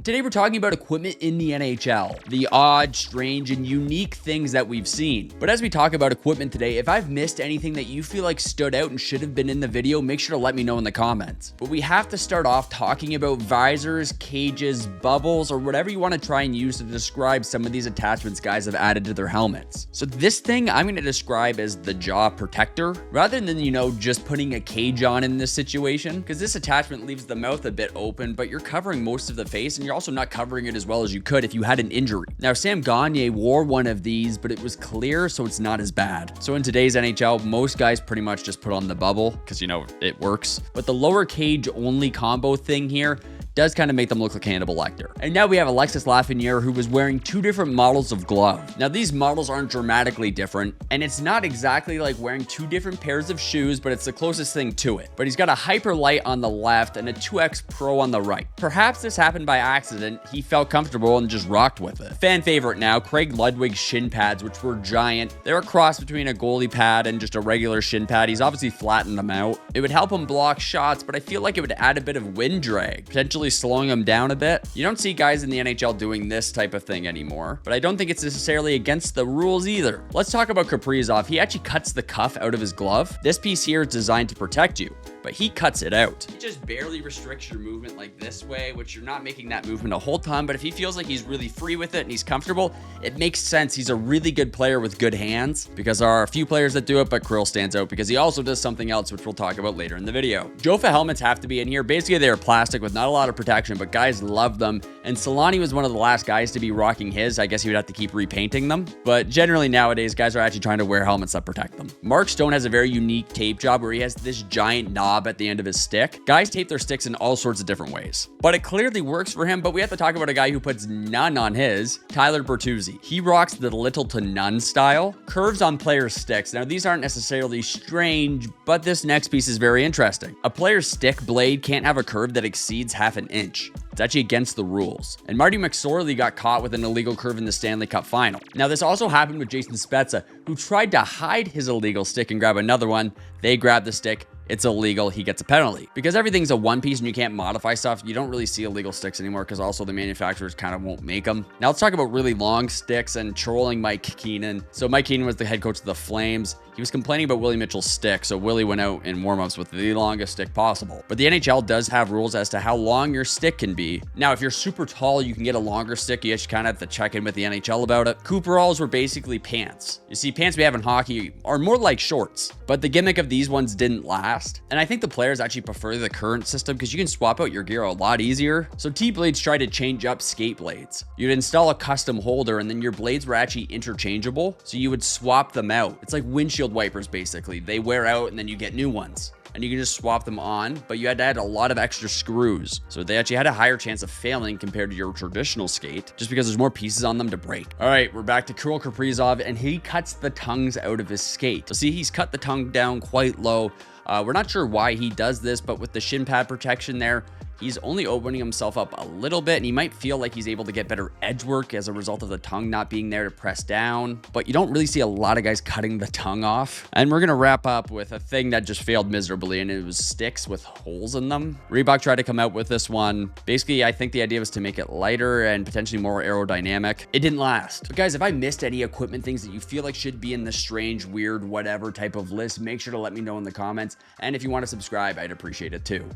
Today we're talking about equipment in the NHL, the odd, strange, and unique things that we've seen. But as we talk about equipment today, if I've missed anything that you feel like stood out and should have been in the video, make sure to let me know in the comments. But we have to start off talking about visors, cages, bubbles, or whatever you want to try and use to describe some of these attachments guys have added to their helmets. So this thing I'm going to describe as the jaw protector, rather than, just putting a cage on in this situation, because this attachment leaves the mouth a bit open, but you're covering most of the face, and you're also not covering it as well as you could if you had an injury. Now, Sam Gagner wore one of these, but it was clear, so it's not as bad. So in today's NHL, most guys pretty much just put on the bubble, because it works. But the lower cage only combo thing here does kind of make them look like Hannibal Lecter. And now we have Alexis Lafrenière, who was wearing two different models of glove. Now these models aren't dramatically different, and it's not exactly like wearing two different pairs of shoes, but it's the closest thing to it. But he's got a Hyper Light on the left and a 2X Pro on the right. Perhaps this happened by accident. He felt comfortable and just rocked with it. Fan favorite now, Craig Ludwig's shin pads, which were giant. They're a cross between a goalie pad and just a regular shin pad. He's obviously flattened them out. It would help him block shots, but I feel like it would add a bit of wind drag, potentially slowing them down a bit. You don't see guys in the NHL doing this type of thing anymore, but I don't think it's necessarily against the rules either. Let's talk about Kaprizov. He actually cuts the cuff out of his glove. This piece here is designed to protect you, but he cuts it out. He just barely restricts your movement like this way, which you're not making that movement a whole ton, but if he feels like he's really free with it and he's comfortable, it makes sense. He's a really good player with good hands, because there are a few players that do it, but Kirill stands out because he also does something else, which we'll talk about later in the video. Jofa helmets have to be in here. Basically, they're plastic with not a lot of protection, but guys love them. And Solani was one of the last guys to be rocking his. I guess he would have to keep repainting them. But generally nowadays, guys are actually trying to wear helmets that protect them. Mark Stone has a very unique tape job where he has this giant knob at the end of his stick. Guys tape their sticks in all sorts of different ways, but it clearly works for him. But we have to talk about a guy who puts none on his, Tyler Bertuzzi. He rocks the little to none style, curves on players' sticks. Now, these aren't necessarily strange, but this next piece is very interesting. A player's stick blade can't have a curve that exceeds half an inch. It's actually against the rules. And Marty McSorley got caught with an illegal curve in the Stanley Cup final. Now, this also happened with Jason Spezza, who tried to hide his illegal stick and grab another one. They grabbed the stick. It's illegal. He gets a penalty. Because everything's a one piece and you can't modify stuff, you don't really see illegal sticks anymore, because also the manufacturers kind of won't make them. Now let's talk about really long sticks and trolling Mike Keenan. So Mike Keenan was the head coach of the Flames. He was complaining about Willie Mitchell's stick, so Willie went out in warmups with the longest stick possible. But the NHL does have rules as to how long your stick can be. Now, if you're super tall, you can get a longer stick. You just kind of have to check in with the NHL about it. Cooperalls were basically pants. You see, pants we have in hockey are more like shorts, but the gimmick of these ones didn't last. And I think the players actually prefer the current system because you can swap out your gear a lot easier. So T-blades tried to change up skate blades. You'd install a custom holder and then your blades were actually interchangeable, so you would swap them out. It's like windshield wipers basically. They wear out and then you get new ones, and you can just swap them on, but you had to add a lot of extra screws. So they actually had a higher chance of failing compared to your traditional skate, just because there's more pieces on them to break. All right, we're back to Kirill Kaprizov, and he cuts the tongues out of his skate. So see, he's cut the tongue down quite low. We're not sure why he does this, but with the shin pad protection there, he's only opening himself up a little bit, and he might feel like he's able to get better edge work as a result of the tongue not being there to press down. But you don't really see a lot of guys cutting the tongue off. And we're going to wrap up with a thing that just failed miserably, and it was sticks with holes in them. Reebok tried to come out with this one. Basically, I think the idea was to make it lighter and potentially more aerodynamic. It didn't last. But guys, if I missed any equipment things that you feel like should be in the strange, weird, whatever type of list, make sure to let me know in the comments. And if you want to subscribe, I'd appreciate it too.